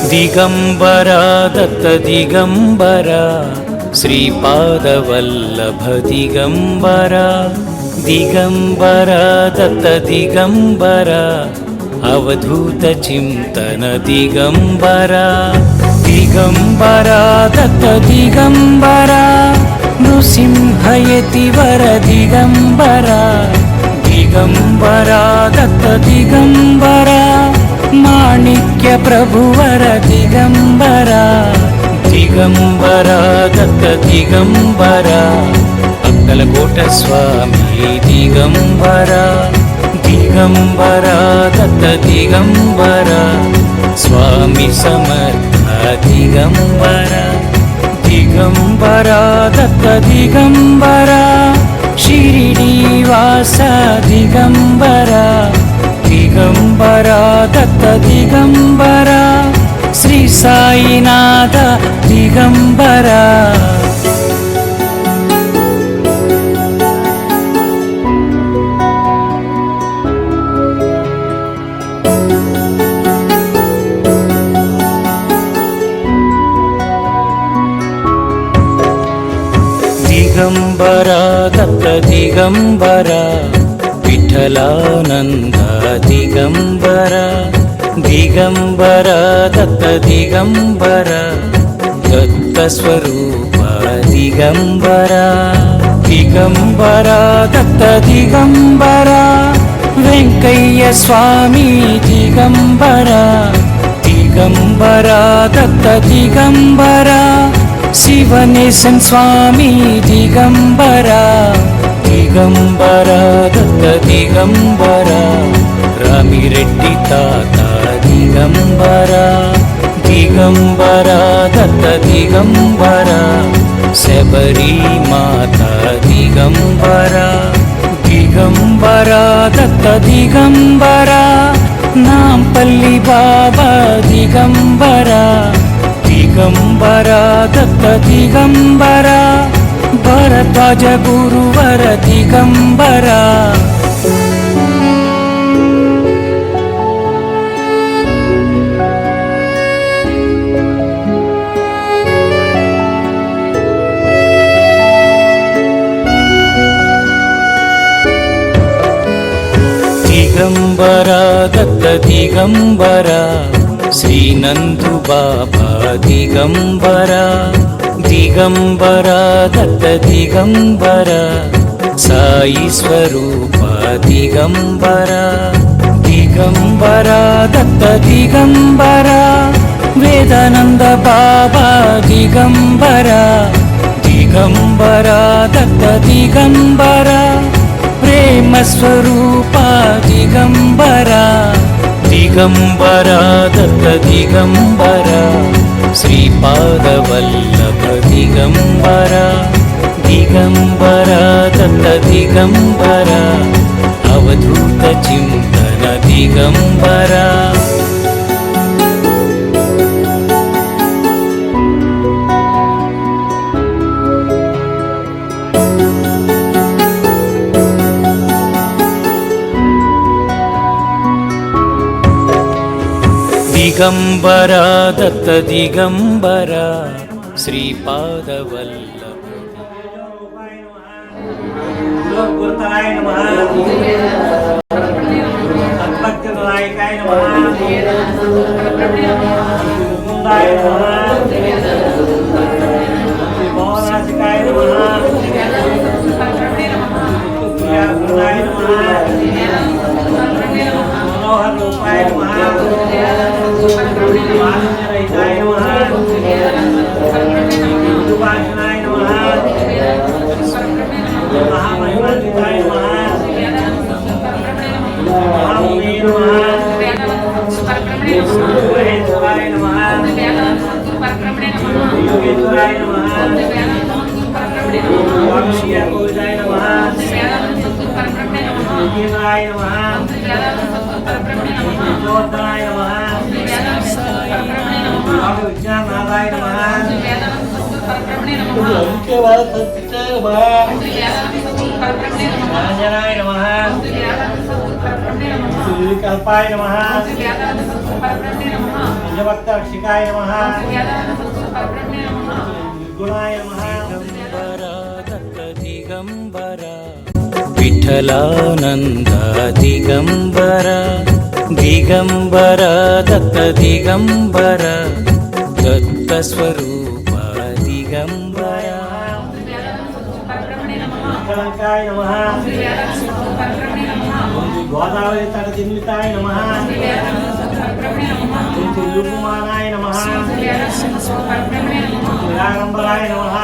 ದಿಗಂಬರ ದತ್ತ ದಿಗಂಬರ ಶ್ರೀಪಾದವಲ್ಲಭ ದಿಗಂಬರ ದಿಗಂಬರ ದತ್ತ ದಿಗಂಬರ ಅವಧೂತ ಚಿಂತನ ದಿಗಂಬರ ದಿಗಂಬರ ದತ್ತ ದಿಗಂಬರ ನೃಸಿಂಹಯತಿವರ ದಿಗಂಬರ ದಿಗಂಬರ ದತ್ತ ದಿಗಂಬರ ಮಾಣಿಕ್ಯ ಪ್ರಭುವರ ದಿಗಂಬರ ದಿಗಂಬರ ದತ್ತ ದಿಗಂಬರ ಅಕ್ಕಲಕೋಟ ಸ್ವಾಮಿ ದಿಗಂಬರ ದಿಗಂಬರ ದತ್ತ ದಿಗಂಬರ ಸ್ವಾಮಿ ಸಮರ್ಥ ದಿಗಂಬರ ದಿಗಂಬರ ದತ್ತ ದಿಗಂಬರ ಶಿರಿಡಿವಾಸ ದಿಗಂಬರ ದಿಗಂಬರ ದತ್ತ ದಿಗಂಬರ ಶ್ರೀ ಸಾಯಿನಾಥ ದಿಗಂಬರ ದಿಗಂಬರ ದತ್ತ ದಿಗಂಬರ ವಿಠಲಾನಂದ ದಿಗಂಬರ ದಿಗಂಬರ ದತ್ತ ದಿಗಂಬರ ದತ್ತ ಸ್ವರೂಪ ದಿಗಂಬರ ದಿಗಂಬರ ದತ್ತ ದಿಗಂಬರ ವೆಂಕಯ್ಯ ಸ್ವಾಮಿ ದಿಗಂಬರ ದಿಗಂಬರ ದತ್ತ ದಿಗಂಬರ ಶಿವನೇಶನ್ ಸ್ವಾಮಿ ದಿಗಂಬರ ದಿಗಂಬರ ದತ್ತ ದಿಗಂಬರ ರಾಮಿರೆಡ್ಡಿ ತಾತ ದಿಗಂಬರ ದಿಗಂಬರ ದತ್ತ ದಿಗಂಬರ ಶಬರಿ ಮಾತಾ ದಿಗಂಬರ ದಿಗಂಬರ ದತ್ತ ದಿಗಂಬರ ನಾಂಪಲ್ಲಿ ಬಾಬಾ ದಿಗಂಬರ ದಿಗಂಬರ ದತ್ತ ದಿಗಂಬರ ಭರದ್ವಾಜ ಗುರುವರ ದಿಗಂಬರ ದಿಗಂಬರ ದತ್ತ ದಿಗಂಬರ ಶ್ರೀನಂದು ಬಾಬಾ ದಿಗಂಬರ ದಿಗಂಬರ ದತ್ತ ದಿಗಂಬರ ಸಾಯಿ ಸ್ವರೂಪ ದಿಗಂಬರ ದಿಗಂಬರ ದತ್ತ ದಿಗಂಬರ ವೇದಾನಂದ ಬಾಬಾ ದಿಗಂಬರ ದಿಗಂಬರ ದತ್ತ ದಿಗಂಬರ ಪ್ರೇಮ ಸ್ವರೂಪ ದಿಗಂಬರ ದಿಗಂಬರ ದತ್ತ ದಿಗಂಬರ ಶ್ರೀಪಾದವಲ್ಲಭ ದಿಗಂಬರ ದಿಗಂಬರ ದತ್ತ ದಿಗಂಬರ ಅವಧೂತ ಚಿಂತನ ದಿಗಂಬರ ದಿಗಂಬರ ದತ್ತ ದಿಗಂಬರ ಶ್ರೀಪಾದವಲ್ಲಭ Kalapai Namaha निजभक्त रक्षिकाय नमः गुणाय नमः दिगंबरा दत्त दिगंबरा विठलानंद दिगंबरा दिगंबरा दत्त दिगंबरा दत्त स्वरूप दिगंबरा कलंकाय नमः गोदावरी तटदिन्विताय नमः लुकुमानाय नमः निराडंबराय नमः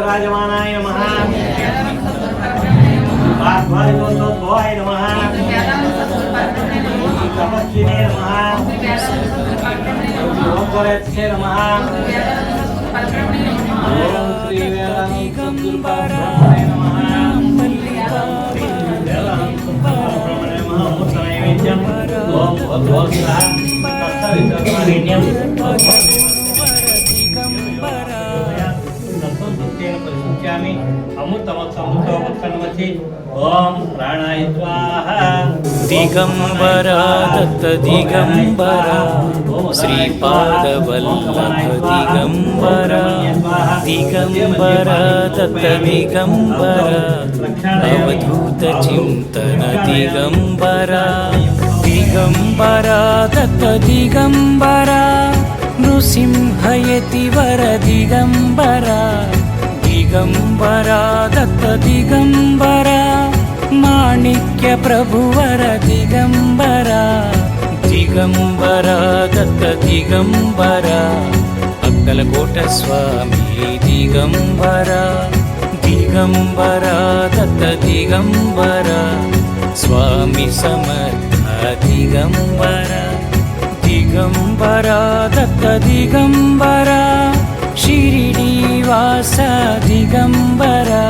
राजमानाय नमः भवाय नमः तपस्विने नमः ओंकारेश्वराय नमः ओम श्री वेदांतगुरुपरब्रह्मणे नमः ओम भगवत्सा तत्सवितर्वरेण्यं अमृतमत्समुत्तमत्सन्नमसि ओम प्राणाय स्वाहा दिगंबरा दत्त दिगंबरा श्रीपादवल्लभ दिगंबरा दिगंबरा दत्त दिगंबरा अवधूत चिंतन दिगंबरा दिगंबरा दत्त दिगंबरा नृसिंहयतिवर दिगंबरा दिगंबरा दत्त दिगंबरा माणिक्य प्रभुवर दिगंबरा दिगंबरा दत्त दिगंबरा अक्कलकोट स्वामी दिगंबरा दिगंबरा दत्त दिगंबरा स्वामी समर्थ दिगंबरा दिगंबरा दत्त दिगंबरा शिरिडीवास दिगंबरा